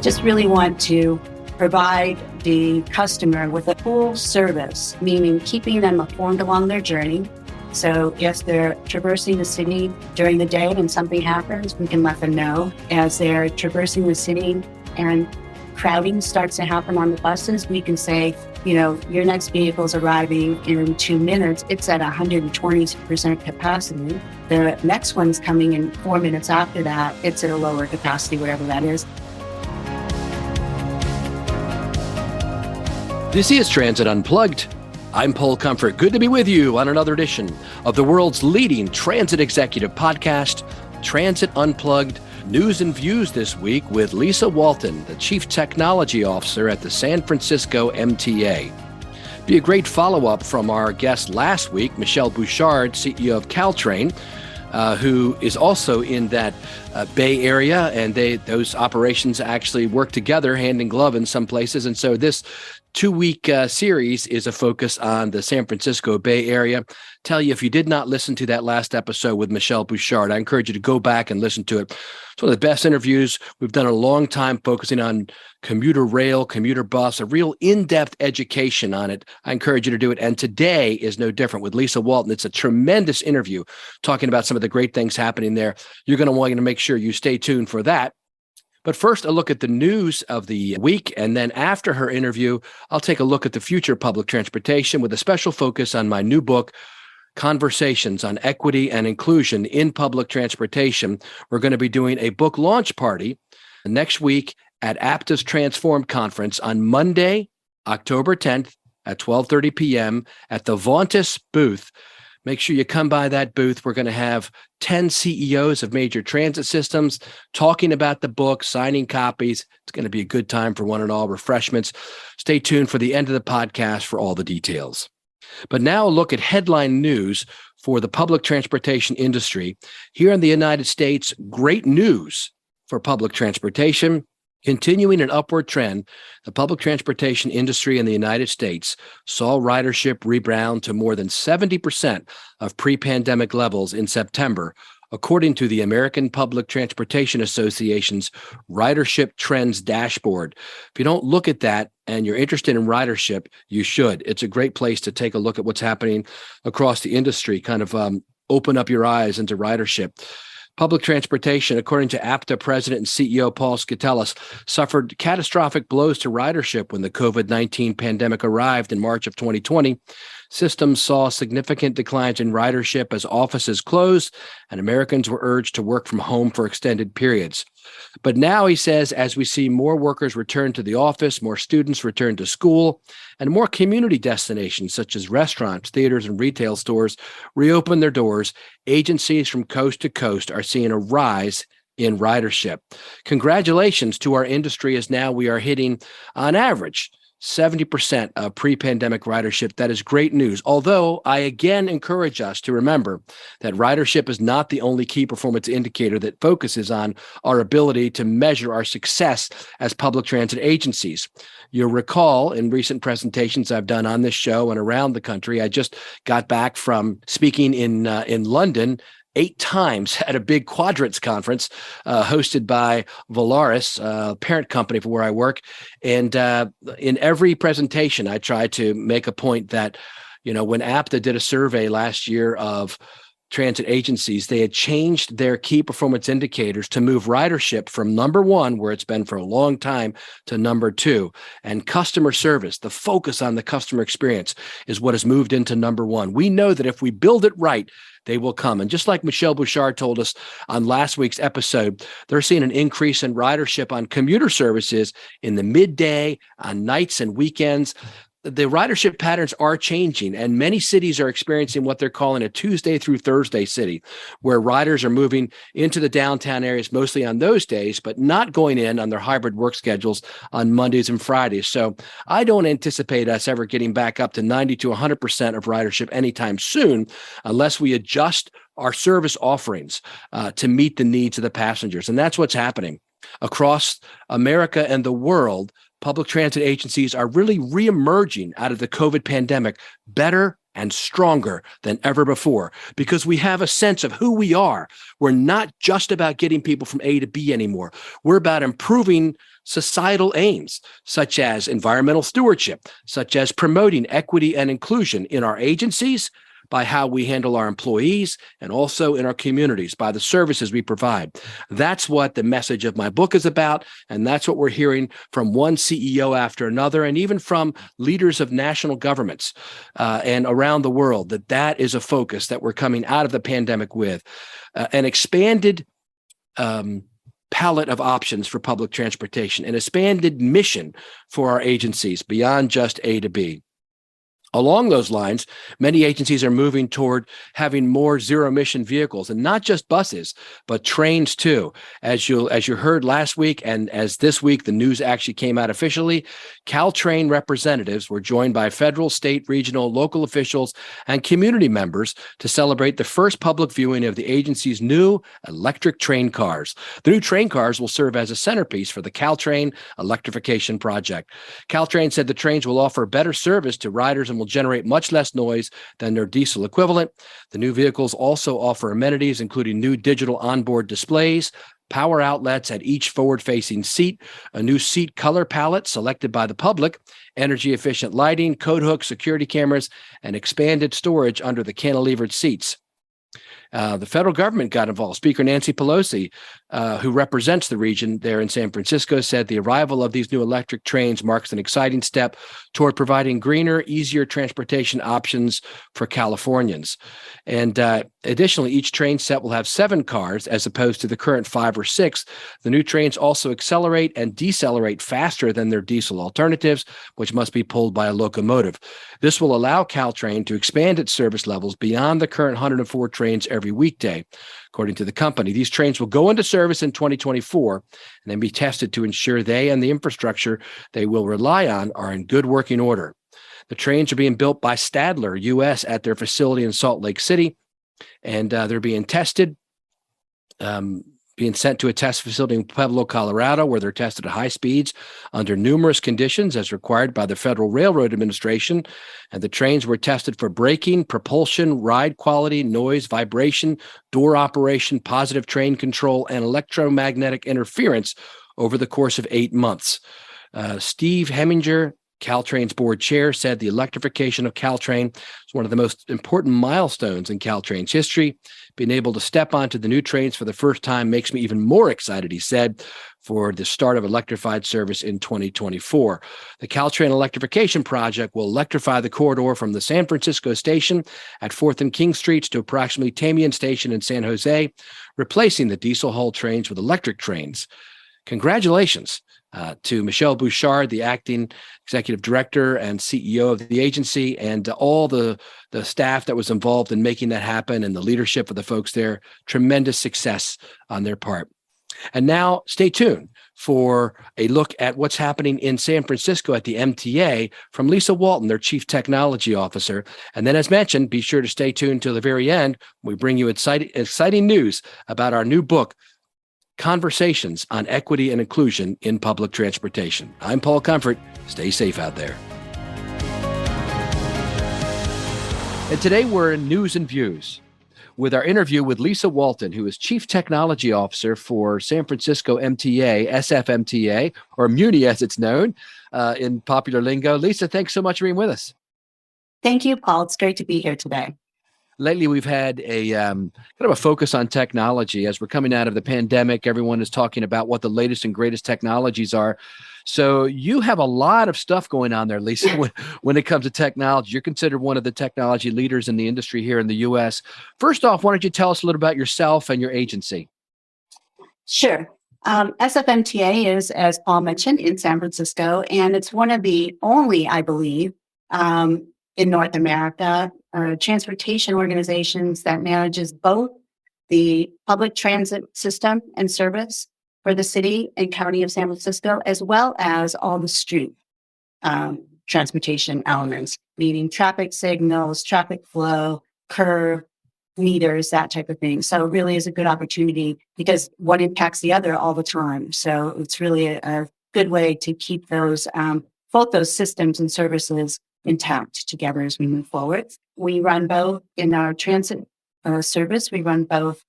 Just really want to provide the customer with a full service, meaning keeping them informed along their journey. So if they're traversing the city during the day and something happens, we can let them know. As they're traversing the city and crowding starts to happen on the buses, we can say, your next vehicle's arriving in 2 minutes. It's at 120% capacity. The next one's coming in 4 minutes after that. It's at a lower capacity, whatever that is. This is Transit Unplugged. I'm Paul Comfort. Good to be with you on another edition of the world's leading transit executive podcast, Transit Unplugged. News and views this week with Lisa Walton, the Chief Technology Officer at the San Francisco MTA. Be a great follow-up from our guest last week, Michelle Bouchard, CEO of Caltrain, who is also in that Bay Area, and those operations actually work together hand in glove in some places. And so this 2-week series is a focus on the San Francisco Bay Area. Tell you, if you did not listen to that last episode with Michelle Bouchard, I encourage you to go back and listen to it. It's one of the best interviews we've done in a long time, focusing on commuter rail, commuter bus, a real in-depth education on it. I encourage you to do it. And today is no different with Lisa Walton. It's a tremendous interview talking about some of the great things happening there. You're going to want to make sure you stay tuned for that. But first, a look at the news of the week, and then after her interview, I'll take a look at the future of public transportation with a special focus on my new book, Conversations on Equity and Inclusion in Public Transportation. We're going to be doing a book launch party next week at APTATransform conference on Monday, October 10th at 12:30 p.m. at the Vontis booth. Make sure you come by that booth. We're going to have 10 CEOs of major transit systems talking about the book, signing copies. It's going to be a good time for one and all, refreshments. Stay tuned for the end of the podcast for all the details. But now a look at headline news for the public transportation industry. Here in the United States, great news for public transportation. Continuing an upward trend, the public transportation industry in the United States saw ridership rebound to more than 70% of pre-pandemic levels in September, according to the American Public Transportation Association's Ridership Trends Dashboard. If you don't look at that and you're interested in ridership, you should. It's a great place to take a look at what's happening across the industry, kind of open up your eyes into ridership. Public transportation, according to APTA President and CEO Paul Skoutelas, suffered catastrophic blows to ridership when the COVID-19 pandemic arrived in March of 2020. Systems saw significant declines in ridership as offices closed and Americans were urged to work from home for extended periods. But now, he says, as we see more workers return to the office, more students return to school, and more community destinations such as restaurants, theaters, and retail stores reopen their doors, agencies from coast to coast are seeing a rise in ridership. Congratulations to our industry, as now we are hitting, on average, 70% of pre-pandemic ridership. That is great news. Although I again encourage us to remember that ridership is not the only key performance indicator that focuses on our ability to measure our success as public transit agencies. You'll recall in recent presentations I've done on this show and around the country, I just got back from speaking in London 8 times at a big quadrants conference hosted by Volaris, parent company for where I work. And in every presentation, I try to make a point that, when APTA did a survey last year of transit agencies, they had changed their key performance indicators to move ridership from number 1, where it's been for a long time, to number 2. And customer service, the focus on the customer experience, is what has moved into number 1. We know that if we build it right, they will come. And just like Michelle Bouchard told us on last week's episode, they're seeing an increase in ridership on commuter services in the midday, on nights and weekends. The ridership patterns are changing, and many cities are experiencing what they're calling a Tuesday through Thursday city, where riders are moving into the downtown areas mostly on those days, but not going in on their hybrid work schedules on Mondays and Fridays. So I don't anticipate us ever getting back up to 90 to 100% of ridership anytime soon, unless we adjust our service offerings to meet the needs of the passengers. And that's what's happening across America and the world. Public transit agencies are really reemerging out of the COVID pandemic better and stronger than ever before because we have a sense of who we are. We're not just about getting people from A to B anymore. We're about improving societal aims, such as environmental stewardship, such as promoting equity and inclusion in our agencies, by how we handle our employees, and also in our communities by the services we provide. That's what the message of my book is about, and that's what we're hearing from one CEO after another, and even from leaders of national governments and around the world, that is a focus that we're coming out of the pandemic with. An expanded palette of options for public transportation, an expanded mission for our agencies beyond just A to B. Along those lines, many agencies are moving toward having more zero-emission vehicles, and not just buses, but trains too. As you heard last week, and as this week the news actually came out officially, Caltrain representatives were joined by federal, state, regional, local officials, and community members to celebrate the first public viewing of the agency's new electric train cars. The new train cars will serve as a centerpiece for the Caltrain electrification project. Caltrain said the trains will offer better service to riders and will generate much less noise than their diesel equivalent. The new vehicles also offer amenities, including new digital onboard displays, power outlets at each forward-facing seat, a new seat color palette selected by the public, energy-efficient lighting, code hook security cameras, and expanded storage under the cantilevered seats. The federal government got involved. Speaker Nancy Pelosi, who represents the region there in San Francisco, said the arrival of these new electric trains marks an exciting step toward providing greener, easier transportation options for Californians. And additionally, each train set will have 7 cars as opposed to the current 5 or 6. The new trains also accelerate and decelerate faster than their diesel alternatives, which must be pulled by a locomotive. This will allow Caltrain to expand its service levels beyond the current 104 trains every weekday. According to the company, these trains will go into service in 2024 and then be tested to ensure they and the infrastructure they will rely on are in good working order. The trains are being built by Stadler U.S. at their facility in Salt Lake City, and they're being tested, being sent to a test facility in Pueblo, Colorado, where they're tested at high speeds under numerous conditions as required by the Federal Railroad Administration. And the trains were tested for braking, propulsion, ride quality, noise, vibration, door operation, positive train control, and electromagnetic interference over the course of 8 months. Steve Heminger, Caltrain's board chair, said the electrification of Caltrain is one of the most important milestones in Caltrain's history. Being able to step onto the new trains for the first time makes me even more excited, he said, for the start of electrified service in 2024. The Caltrain electrification project will electrify the corridor from the San Francisco station at 4th and King Streets to approximately Tamian Station in San Jose, replacing the diesel-hauled trains with electric trains. Congratulations to Michelle Bouchard, the acting executive director and CEO of the agency, and all the staff that was involved in making that happen, and the leadership of the folks there. Tremendous success on their part. And now stay tuned for a look at what's happening in San Francisco at the MTA from Lisa Walton, their Chief Technology Officer. And then, as mentioned, be sure to stay tuned till the very end. We bring you exciting news about our new book, Conversations on Equity and Inclusion in Public Transportation. I'm Paul Comfort. Stay safe out there. And today we're in News and Views with our interview with Lisa Walton, who is Chief Technology Officer for San Francisco MTA, SFMTA, or Muni as it's known in popular lingo. Lisa, thanks so much for being with us. Thank you, Paul. It's great to be here today. Lately, we've had a kind of a focus on technology. As we're coming out of the pandemic, everyone is talking about what the latest and greatest technologies are. So you have a lot of stuff going on there, Lisa, when it comes to technology. You're considered one of the technology leaders in the industry here in the U.S. First off, why don't you tell us a little about yourself and your agency? Sure. SFMTA is, as Paul mentioned, in San Francisco, and it's one of the only, I believe, in North America, transportation organizations that manages both the public transit system and service for the city and county of San Francisco, as well as all the street transportation elements, meaning traffic signals, traffic flow, curb, meters, that type of thing. So it really is a good opportunity because one impacts the other all the time. So it's really a good way to keep those both those systems and services intact together as we move forward. We run both in our transit service. We run both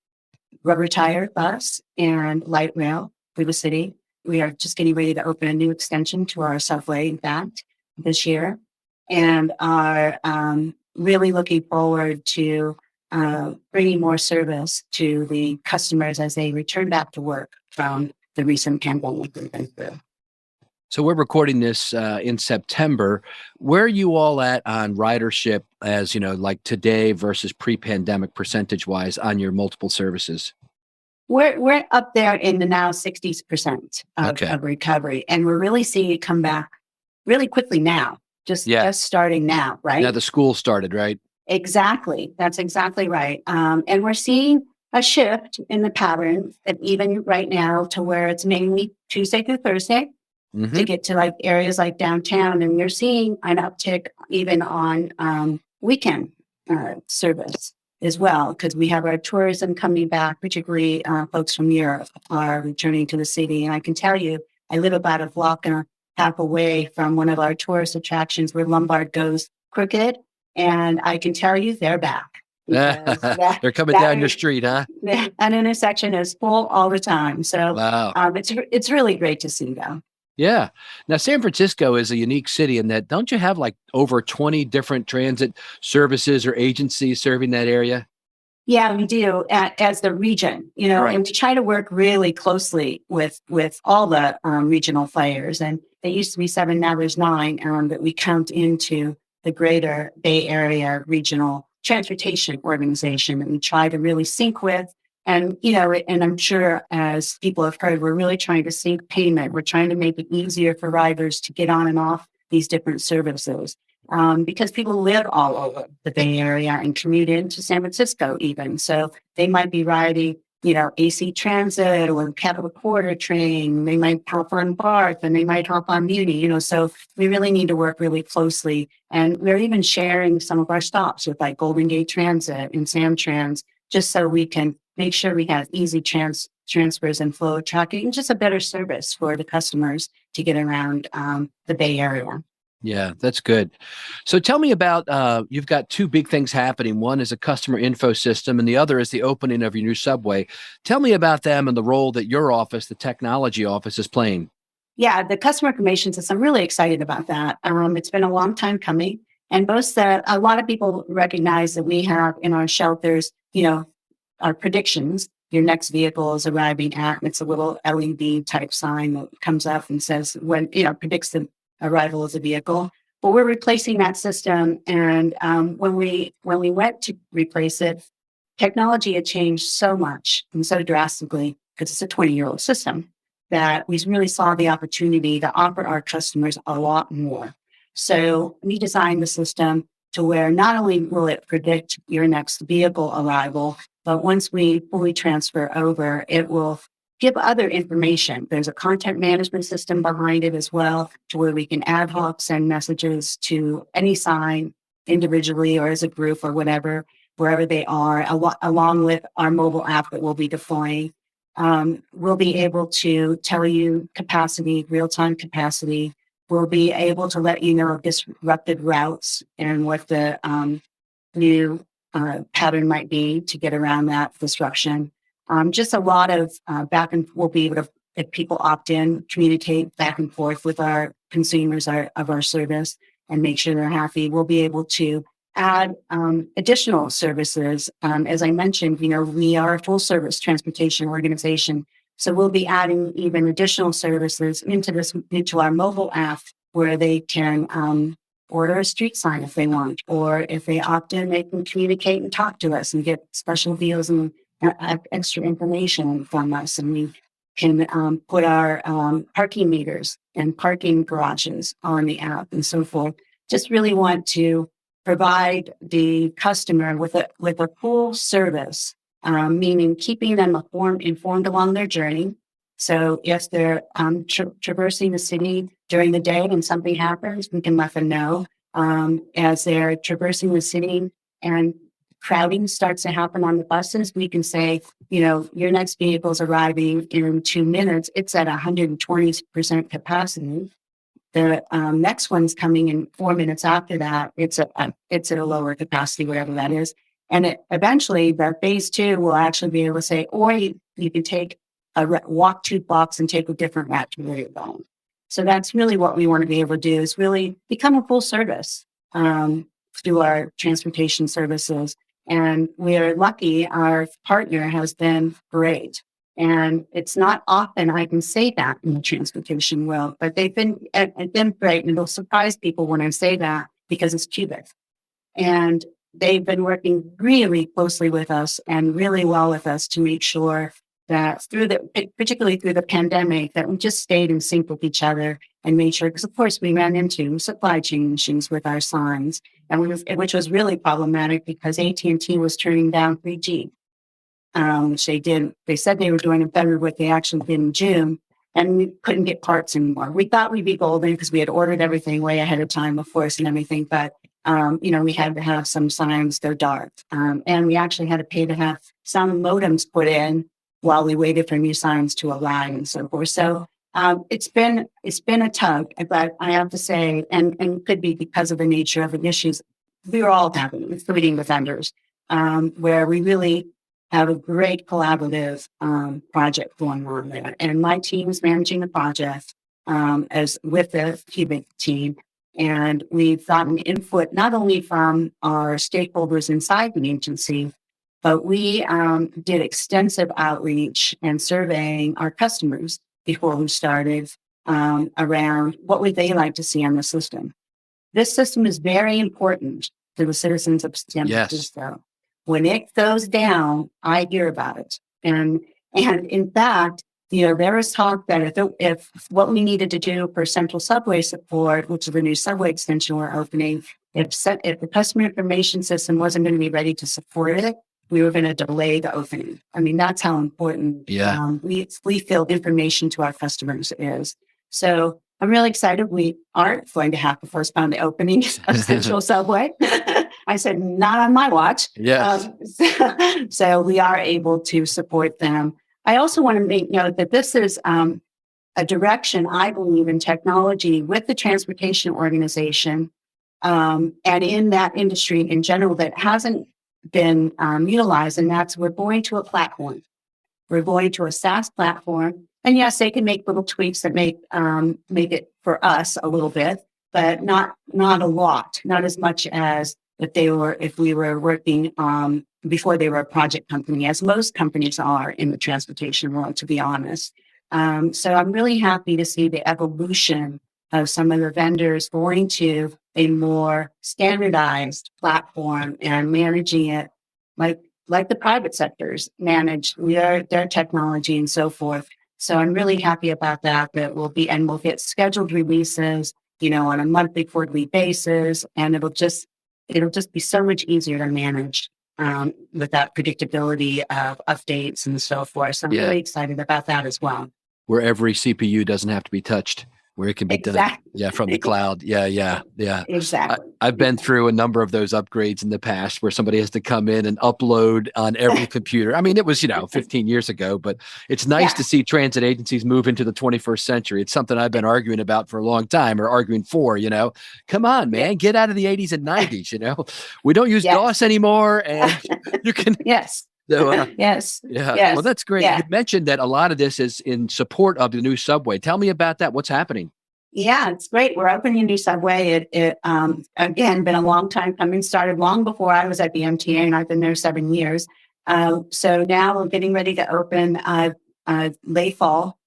rubber tire bus and light rail through the city. We are just getting ready to open a new extension to our subway, in fact, this year, and are really looking forward to bringing more service to the customers as they return back to work from the recent pandemic we've been through. So we're recording this in September. Where are you all at on ridership as, like today versus pre-pandemic percentage-wise on your multiple services? We're up there in the now 60% of recovery, and we're really seeing it come back really quickly now, just starting now, right? Now the school started, right? Exactly. That's exactly right. And we're seeing a shift in the pattern, and even right now to where it's mainly Tuesday through Thursday to get to like areas like downtown. And you're seeing an uptick even on weekend service as well, because we have our tourism coming back, particularly folks from Europe are returning to the city. And I can tell you, I live about a block and a half away from one of our tourist attractions where Lombard goes crooked. And I can tell you they're back. They're coming down your street, huh? That intersection is full all the time. So wow. It's really great to see though. Yeah. Now, San Francisco is a unique city in that, don't you have like over 20 different transit services or agencies serving that area? Yeah, we do as the region, right. And we try to work really closely with all the regional players. And there used to be 7, now there's 9 that we count into the greater Bay Area Regional Transportation Organization that we try to really sync with. And, and I'm sure as people have heard, we're really trying to sync payment. We're trying to make it easier for riders to get on and off these different services because people live all over the Bay Area and commute into San Francisco even. So they might be riding, AC Transit or Capital Quarter train. They might hop on BART and they might hop on Muni, so we really need to work really closely. And we're even sharing some of our stops with like Golden Gate Transit and Samtrans, just so we can make sure we have easy transfers and flow tracking, and just a better service for the customers to get around the Bay Area. Yeah, that's good. So tell me about, you've got 2 big things happening. One is a customer info system, and the other is the opening of your new subway. Tell me about them and the role that your office, the technology office, is playing. Yeah, the customer information system, I'm really excited about that. It's been a long time coming. And a lot of people recognize that we have in our shelters, our predictions. Your next vehicle is arriving at, and it's a little LED type sign that comes up and says when, predicts the arrival of the vehicle. But we're replacing that system. And when we went to replace it, technology had changed so much and so drastically, because it's a 20-year-old system, that we really saw the opportunity to offer our customers a lot more. So we designed the system to where not only will it predict your next vehicle arrival, but once we fully transfer over, it will give other information. There's a content management system behind it as well, to where we can ad hoc send messages to any sign individually or as a group or whatever, wherever they are, along with our mobile app that we'll be deploying. We'll be able to tell you capacity, real-time capacity. We'll be able to let you know disrupted routes and what the new pattern might be to get around that disruption. Just a lot of we'll be able to, if people opt in, communicate back and forth with our consumers of our service and make sure they're happy. We'll be able to add additional services. As I mentioned, we are a full service transportation organization. So we'll be adding even additional services into our mobile app, where they can order a street sign if they want, or if they opt in, they can communicate and talk to us and get special deals and extra information from us. And we can put our parking meters and parking garages on the app and so forth. Just really want to provide the customer with a full service, meaning keeping them informed along their journey. So if they're traversing the city during the day and something happens, we can let them know. As they're traversing the city and crowding starts to happen on the buses, we can say, your next vehicle is arriving in 2 minutes. It's at 120% capacity. The next one's coming in 4 minutes after that. It's at a lower capacity, whatever that is. And eventually, the phase 2 will actually be able to say, or you can take a walk 2 blocks and take a different route to where you're going. So that's really what we want to be able to do, is really become a full service through our transportation services. And we're lucky. Our partner has been great. And it's not often I can say that in the transportation world, but they've been great. And it'll surprise people when I say that, because it's cubic. And they've been working really closely with us and really well with us to make sure that particularly through the pandemic, that we just stayed in sync with each other and made sure, because of course we ran into supply chain issues with our signs, which was really problematic because AT&T was turning down 3G, which they did. They said they were doing it better, what they actually did in June, and we couldn't get parts anymore. We thought we'd be golden because we had ordered everything way ahead of time, of course, and everything, but we had to have some signs go dark, and we actually had to pay to have some modems put in while we waited for new signs to arrive and so forth. So it's been a tug, but I have to say, and could be because of the nature of the issues we were all having, including the vendors, where we really have a great collaborative project going on there. And my team is managing the project as with the Cubic team. And we've gotten input not only from our stakeholders inside the agency, but we did extensive outreach and surveying our customers before we started around what would they like to see on the system. This system is very important to the citizens of San Francisco. When it goes down, I hear about it. And in fact, there was talk that if what we needed to do for central subway support, which is the new subway extension we're opening, if the customer information system wasn't going to be ready to support it, we were going to delay the opening. I mean, that's how important we feel information to our customers is. So I'm really excited. We aren't going to have to postpone the opening of Central Subway. I said, not on my watch. Yes. So we are able to support them. I also want to make note that this is a direction, I believe, in technology with the transportation organization and in that industry in general that hasn't been utilized, and that's we're going to a platform. We're going to a SaaS platform, and yes, they can make little tweaks that make it for us a little bit, but not a lot, not as much as if we were working before they were a project company, as most companies are in the transportation world, to be honest. So I'm really happy to see the evolution of some of the vendors going to a more standardized platform and managing it like the private sectors manage their technology and so forth. So I'm really happy about that we'll get scheduled releases, on a monthly, quarterly basis, and it'll just be so much easier to manage with that predictability of updates and so forth. So I'm really excited about that as well. Where every CPU doesn't have to be touched, where it can be done from the cloud. Yeah. Exactly. I've been through a number of those upgrades in the past where somebody has to come in and upload on every computer. I mean, it was 15 years ago, but it's nice to see transit agencies move into the 21st century. It's something I've been arguing about for a long time, or arguing for. Come on, man, get out of the 80s and 90s. We don't use DOS anymore, and you can So, yes. Well, that's great. You mentioned that a lot of this is in support of the new subway. Tell me about that. What's happening? Yeah, it's great. We're opening a new subway. It again, been a long time coming. Started long before I was at the MTA, and I've been there 7 years. So now we're getting ready to open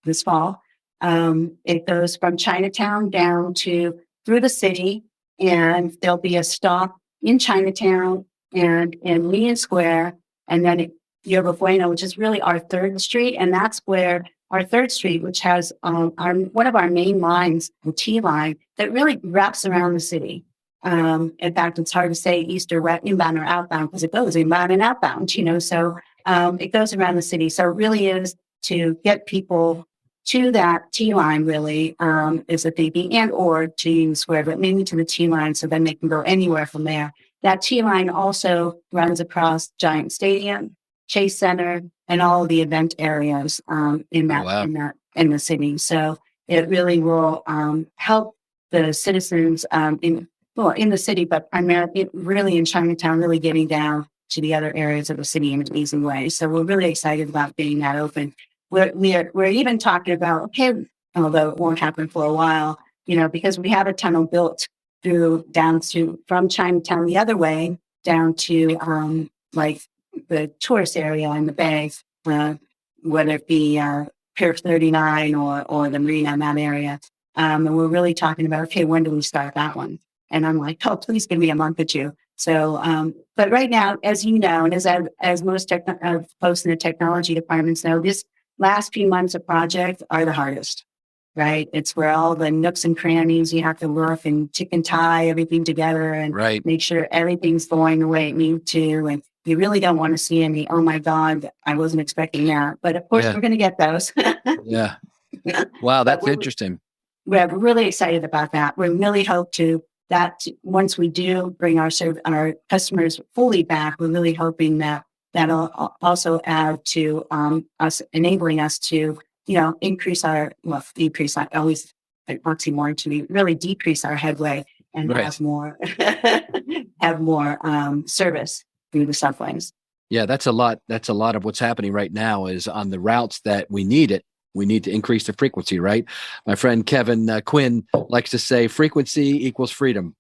this fall. It goes from Chinatown down through the city, and there'll be a stop in Chinatown and in Union Square, and then Yerba Buena, which is really our 3rd Street. And that's where our 3rd Street, which has one of our main lines, the T line, that really wraps around the city. In fact, it's hard to say east or west, inbound or outbound, because it goes inbound and outbound, so it goes around the city. So it really is to get people to that T line, really, is a thinking, and or to Union Square, but mainly to the T line, so then they can go anywhere from there. That T line also runs across Giant Stadium, Chase Center, and all of the event areas in the city. So it really will help the citizens in the city, but primarily really in Chinatown, really getting down to the other areas of the city in an easy way. So we're really excited about getting that open. We're even talking about, okay, although it won't happen for a while, because we have a tunnel built from Chinatown the other way down to like the tourist area in the Bay, whether it be Pier 39 or the Marina in that area. And we're really talking about, okay, when do we start that one? And I'm like, oh, please give me a month or two. So, but right now, as you know, and as most folks in the technology departments know, this last few months of project are the hardest, right? It's where all the nooks and crannies, you have to work and tick and tie everything together and make sure everything's going the way it needs to. And you really don't want to see any, oh my God, I wasn't expecting that. But of course, we're going to get those. Yeah. Wow, that's interesting. We're really excited about that. We really hope that once we do bring our customers fully back, we're really hoping that that'll also add to us, enabling us to, decrease our headway and have more service through the subways. Yeah, that's a lot. That's a lot of what's happening right now is on the routes that we need it. We need to increase the frequency, right? My friend Kevin Quinn likes to say frequency equals freedom.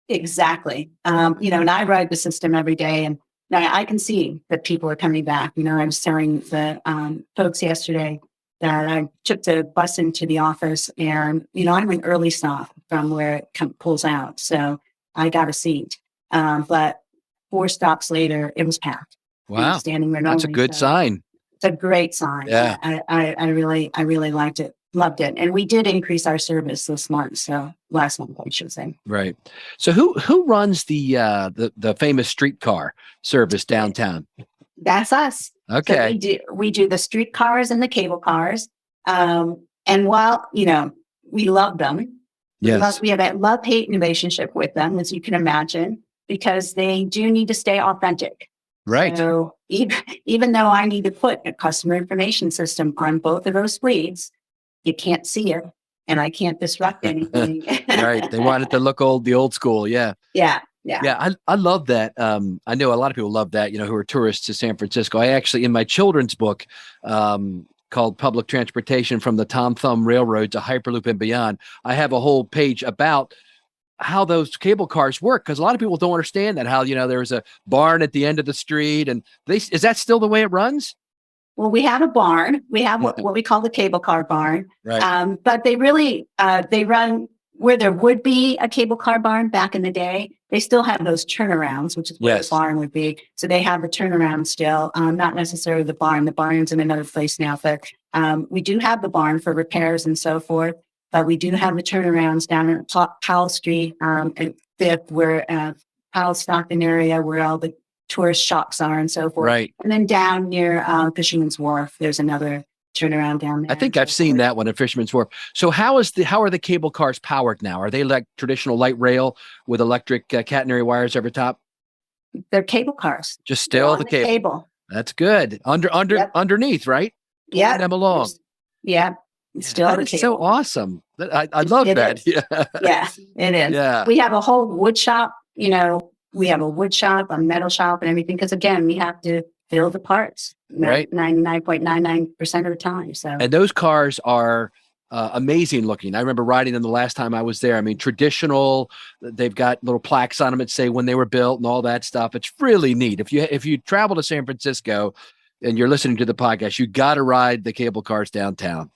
Exactly. And I ride the system every day, and now I can see that people are coming back. I was telling the folks yesterday that I took the bus into the office, and, I'm an early stop from where it pulls out. So I got a seat. But 4 stops later, it was packed. Wow. Standing there. That's a good sign. It's a great sign. Yeah. I really liked it. Loved it. And we did increase our service this month. So last month, I should say. Right. So who runs the famous streetcar service downtown? That's us. Okay. So we do the streetcars and the cable cars. And while, we love them, yes, we have a love-hate relationship with them, as you can imagine, because they do need to stay authentic. Right. So even though I need to put a customer information system on both of those fleets, you can't see it, and I can't disrupt anything. Right. They want it to look the old school. Yeah. Yeah. I love that. I know a lot of people love that, who are tourists to San Francisco. I actually, in my children's book called Public Transportation from the Tom Thumb Railroad to Hyperloop and Beyond, I have a whole page about how those cable cars work, because a lot of people don't understand that, how there's a barn at the end of the street, and is that still the way it runs? Well, we have a barn. We have what we call the cable car barn. Right. But they really they run where there would be a cable car barn back in the day. They still have those turnarounds, which is where the barn would be. So they have the turnaround still, not necessarily the barn. The barn's in another place now, but we do have the barn for repairs and so forth. But we do have the turnarounds down at Powell Street and Fifth, where Powell Stockton area, where all the tourist shops are and so forth. Right. And then down near Fisherman's Wharf, there's another turnaround down there. I think I've seen that one at Fisherman's Wharf. So how are the cable cars powered now? Are they like traditional light rail with electric catenary wires over top? They're cable cars. Just still the cable. That's good. Underneath, right? Yeah. Them along. Yeah. Still that is so awesome. I love that. Yeah. Yeah, it is. Yeah. We have a whole wood shop, we have a wood shop, a metal shop and everything. Because again, we have to fill the parts, right? 99.99% of the time. So, and those cars are amazing looking. I remember riding them the last time I was there. I mean, traditional, they've got little plaques on them that say when they were built and all that stuff. It's really neat. If you travel to San Francisco and you're listening to the podcast, you got to ride the cable cars downtown.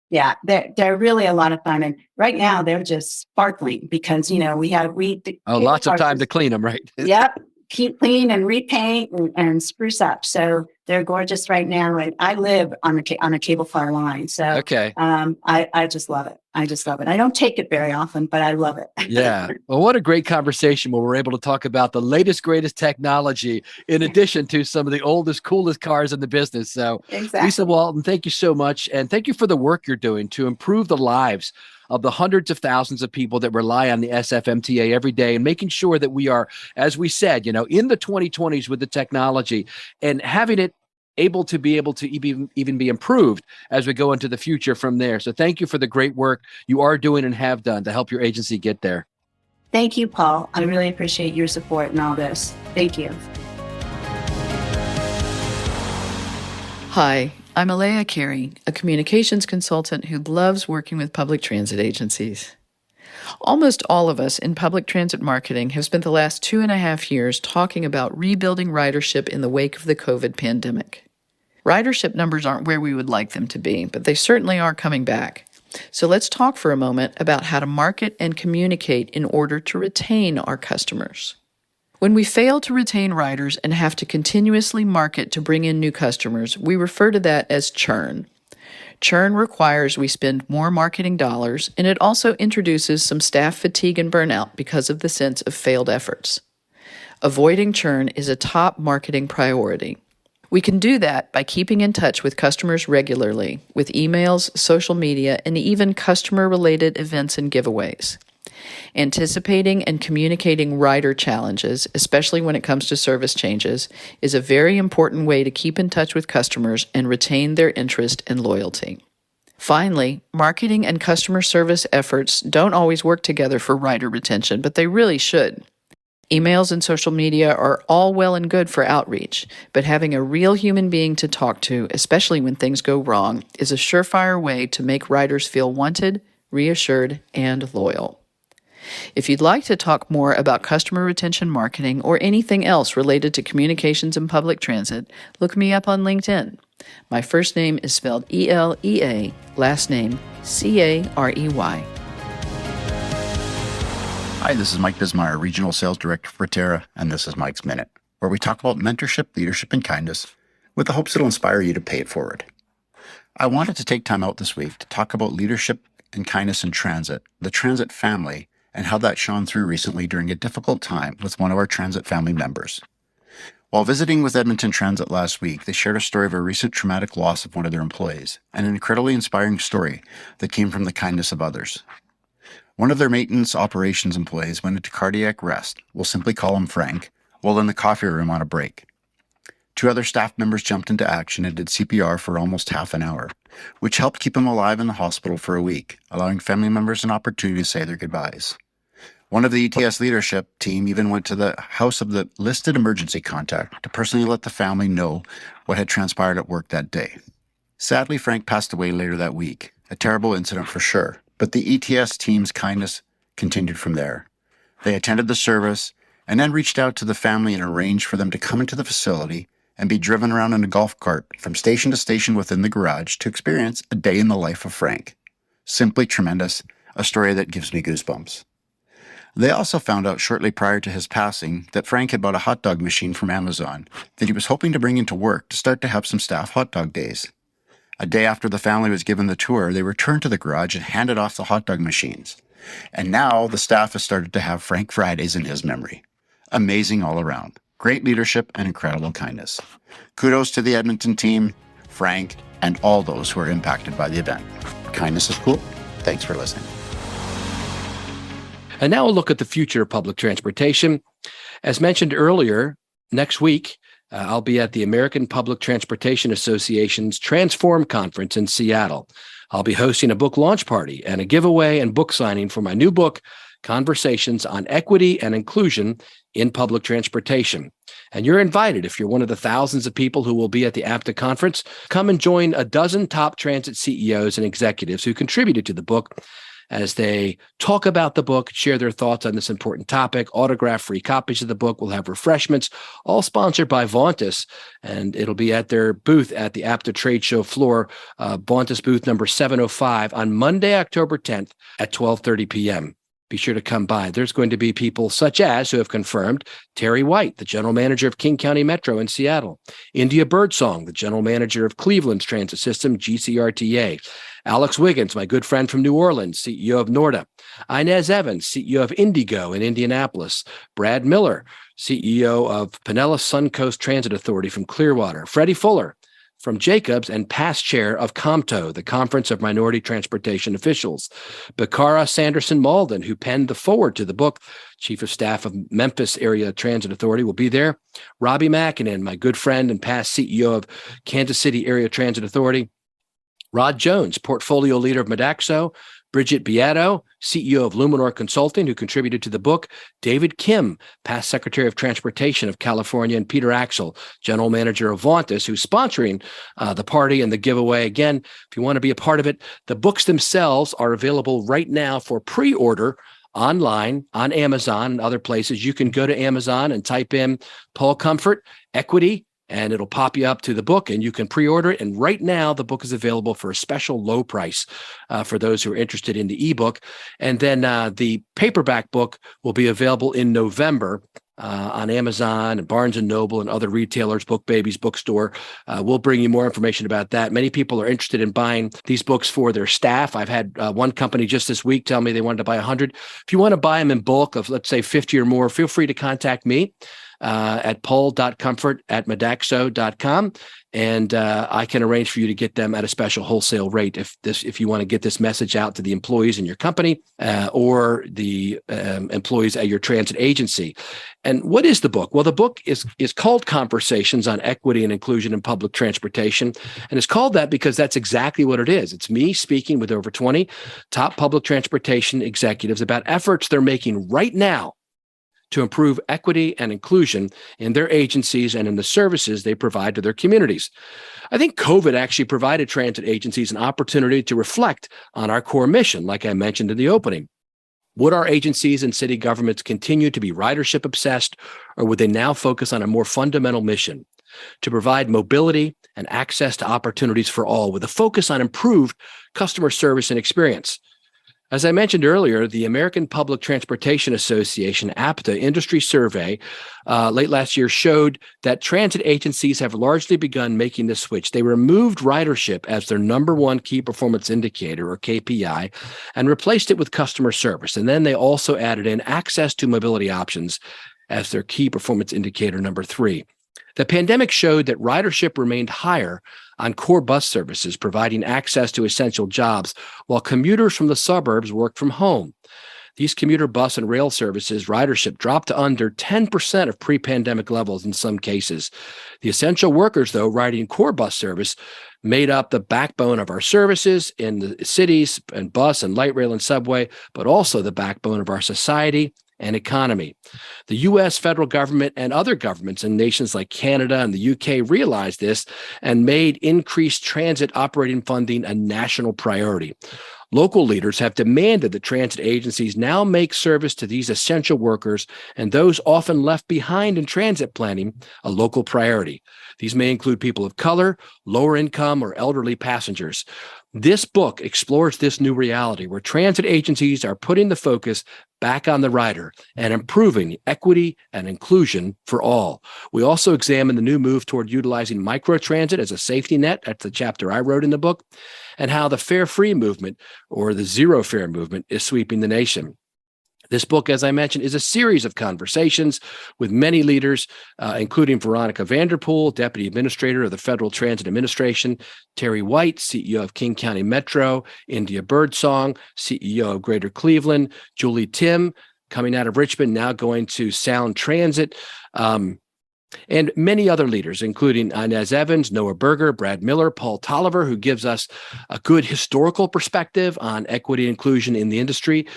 Yeah, they're really a lot of fun. And right now they're just sparkling because, lots of time to clean them, right? Yep. Keep clean and repaint and spruce up. So they're gorgeous right now. And I live on a cable car line. So I just love it. I don't take it very often, but I love it. Yeah. Well, what a great conversation where we're able to talk about the latest, greatest technology in addition to some of the oldest, coolest cars in the business. So exactly. Lisa Walton, thank you so much. And thank you for the work you're doing to improve the lives of the hundreds of thousands of people that rely on the SFMTA every day, and making sure that we are, as we said, in the 2020s with the technology and having it able to even be improved as we go into the future from there. So thank you for the great work you are doing and have done to help your agency get there. Thank you, Paul. I really appreciate your support in all this. Thank you. Hi, I'm Elea Carey, a communications consultant who loves working with public transit agencies. Almost all of us in public transit marketing have spent the last 2.5 years talking about rebuilding ridership in the wake of the COVID pandemic. Ridership numbers aren't where we would like them to be, but they certainly are coming back. So let's talk for a moment about how to market and communicate in order to retain our customers. When we fail to retain riders and have to continuously market to bring in new customers, we refer to that as churn. Churn requires we spend more marketing dollars, and it also introduces some staff fatigue and burnout because of the sense of failed efforts. Avoiding churn is a top marketing priority. We can do that by keeping in touch with customers regularly, with emails, social media, and even customer-related events and giveaways. Anticipating and communicating rider challenges, especially when it comes to service changes, is a very important way to keep in touch with customers and retain their interest and loyalty. Finally, marketing and customer service efforts don't always work together for rider retention, but they really should. Emails and social media are all well and good for outreach, but having a real human being to talk to, especially when things go wrong, is a surefire way to make riders feel wanted, reassured, and loyal. If you'd like to talk more about customer retention marketing or anything else related to communications and public transit, look me up on LinkedIn. My first name is spelled E-L-E-A, last name C-A-R-E-Y. Hi, this is Mike Bismeyer, Regional Sales Director for APTATra, and this is Mike's Minute, where we talk about mentorship, leadership, and kindness with the hopes it'll inspire you to pay it forward. I wanted to take time out this week to talk about leadership and kindness in transit, the transit family, and how that shone through recently during a difficult time with one of our transit family members. While visiting with Edmonton Transit last week, they shared a story of a recent traumatic loss of one of their employees, and an incredibly inspiring story that came from the kindness of others. One of their maintenance operations employees went into cardiac arrest, we'll simply call him Frank, while in the coffee room on a break. 2 other staff members jumped into action and did CPR for almost half an hour, which helped keep him alive in the hospital for a week, allowing family members an opportunity to say their goodbyes. One of the ETS leadership team even went to the house of the listed emergency contact to personally let the family know what had transpired at work that day. Sadly, Frank passed away later that week, a terrible incident for sure, but the ETS team's kindness continued from there. They attended the service and then reached out to the family and arranged for them to come into the facility and be driven around in a golf cart from station to station within the garage to experience a day in the life of Frank. Simply tremendous, a story that gives me goosebumps. They also found out shortly prior to his passing that Frank had bought a hot dog machine from Amazon that he was hoping to bring into work to start to have some staff hot dog days. A day after the family was given the tour, they returned to the garage and handed off the hot dog machines. And now the staff has started to have Frank Fridays in his memory. Amazing all around. Great leadership and incredible kindness. Kudos to the Edmonton team, Frank, and all those who are impacted by the event. Kindness is cool. Thanks for listening. And now we'll look at the future of public transportation. As mentioned earlier, next week, I'll be at the American Public Transportation Association's Transform Conference in Seattle. I'll be hosting a book launch party and a giveaway and book signing for my new book, Conversations on Equity and Inclusion in Public Transportation. And you're invited if you're one of the thousands of people who will be at the APTA conference. Come and join a dozen top transit CEOs and executives who contributed to the book as they talk about the book, share their thoughts on this important topic, autograph free copies of the book. We'll have refreshments, all sponsored by Vontas, and it'll be at their booth at the APTA trade show floor, Vontas booth number 705 on Monday, October 10th at 12:30 p.m. Be sure to come by. There's going to be people such as who have confirmed Terry White, the general manager of King County Metro in Seattle, India Birdsong, the general manager of Cleveland's transit system, GCRTA, Alex Wiggins, my good friend from New Orleans, CEO of Norda, Inez Evans, CEO of Indigo in Indianapolis, Brad Miller, CEO of Pinellas Suncoast Transit Authority from Clearwater, Freddie Fuller, from Jacobs and past chair of COMTO, the Conference of Minority Transportation Officials. Bakara Sanderson Malden, who penned the foreword to the book, Chief of Staff of Memphis Area Transit Authority, will be there. Robbie Mackinnon, my good friend and past CEO of Kansas City Area Transit Authority. Rod Jones, portfolio leader of Modaxo. Bridget Beato, CEO of Luminor Consulting, who contributed to the book. David Kim, past Secretary of Transportation of California, and Peter Axel, General Manager of Vontis, who's sponsoring the party and the giveaway. Again, if you want to be a part of it, the books themselves are available right now for pre-order online on Amazon and other places. You can go to Amazon and type in Paul Comfort, Equity, and it'll pop you up to the book, and you can pre-order it. And right now, the book is available for a special low price for those who are interested in the ebook. And then the paperback book will be available in November on Amazon and Barnes & Noble and other retailers, Book Babies Bookstore. We'll bring you more information about that. Many people are interested in buying these books for their staff. I've had one company just this week tell me they wanted to buy 100. If you want to buy them in bulk of, let's say, 50 or more, feel free to contact me at paul.comfort@modaxo.com, and I can arrange for you to get them at a special wholesale rate if you want to get this message out to the employees in your company or the employees at your transit agency. And what is the book? Well, the book is called Conversations on Equity and Inclusion in Public Transportation, and it's called that because that's exactly what it is. It's me speaking with over 20 top public transportation executives about efforts they're making right now to improve equity and inclusion in their agencies and in the services they provide to their communities. I think COVID actually provided transit agencies an opportunity to reflect on our core mission, like I mentioned in the opening. Would our agencies and city governments continue to be ridership obsessed, or would they now focus on a more fundamental mission to provide mobility and access to opportunities for all with a focus on improved customer service and experience? As I mentioned earlier, the American Public Transportation Association, APTA, industry survey late last year showed that transit agencies have largely begun making the switch. They removed ridership as their number one key performance indicator, or KPI, and replaced it with customer service. And then they also added in access to mobility options as their key performance indicator number 3. The pandemic showed that ridership remained higher on core bus services, providing access to essential jobs, while commuters from the suburbs worked from home. These commuter bus and rail services ridership dropped to under 10% of pre-pandemic levels in some cases. The essential workers, though, riding core bus service made up the backbone of our services in the cities and bus and light rail and subway, but also the backbone of our society and economy. The U.S. federal government and other governments in nations like Canada and the U.K. realized this and made increased transit operating funding a national priority. Local leaders have demanded that transit agencies now make service to these essential workers and those often left behind in transit planning a local priority. These may include people of color, lower income, or elderly passengers. This book explores this new reality where transit agencies are putting the focus back on the rider and improving equity and inclusion for all. We also examine the new move toward utilizing microtransit as a safety net. That's the chapter I wrote in the book, and how the fare-free movement, or the zero-fare movement, is sweeping the nation. This book, as I mentioned, is a series of conversations with many leaders, including Veronica Vanderpool, Deputy Administrator of the Federal Transit Administration, Terry White, CEO of King County Metro, India Birdsong, CEO of Greater Cleveland, Julie Tim, coming out of Richmond, now going to Sound Transit, and many other leaders, including Inez Evans, Noah Berger, Brad Miller, Paul Tolliver, who gives us a good historical perspective on equity and inclusion in the industry,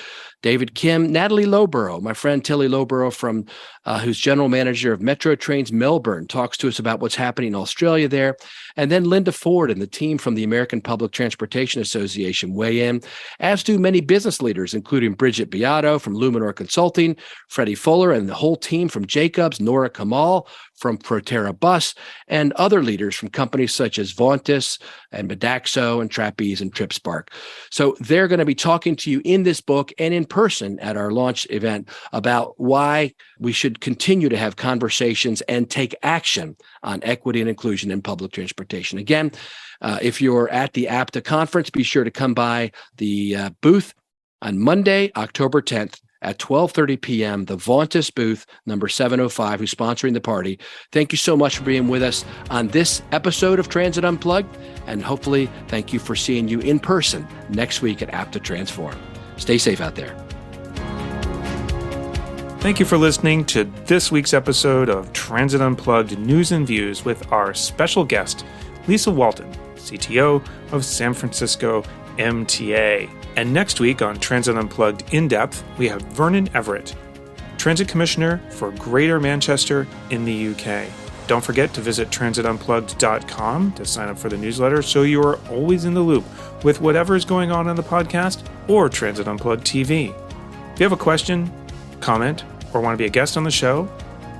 David Kim, Natalie Lowborough, my friend Tilly Lowborough, from who's general manager of Metro Trains Melbourne, talks to us about what's happening in Australia there. And then Linda Ford and the team from the American Public Transportation Association weigh in, as do many business leaders, including Bridget Beato from Luminor Consulting, Freddie Fuller and the whole team from Jacobs, Nora Kamal from Proterra Bus, and other leaders from companies such as Vontis and Modaxo and Trapeze and TripSpark. So they're going to be talking to you in this book and in person at our launch event about why we should continue to have conversations and take action on equity and inclusion in public transportation. Again, if you're at the APTA conference, be sure to come by the booth on Monday, October 10th at 12:30 p.m., the Vauntus booth, number 705, who's sponsoring the party. Thank you so much for being with us on this episode of Transit Unplugged, and hopefully thank you for seeing you in person next week at APTATransform. Stay safe out there. Thank you for listening to this week's episode of Transit Unplugged News and Views with our special guest, Lisa Walton, CTO of San Francisco MTA. And next week on Transit Unplugged In Depth, we have Vernon Everitt, Transit Commissioner for Greater Manchester in the UK. Don't forget to visit transitunplugged.com to sign up for the newsletter so you are always in the loop with whatever is going on the podcast or Transit Unplugged TV. If you have a question, comment, or want to be a guest on the show,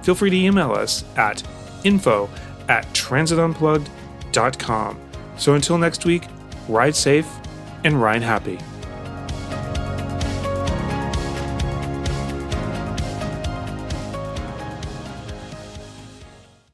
feel free to email us at info@transitunplugged.com. So until next week, ride safe and ride happy.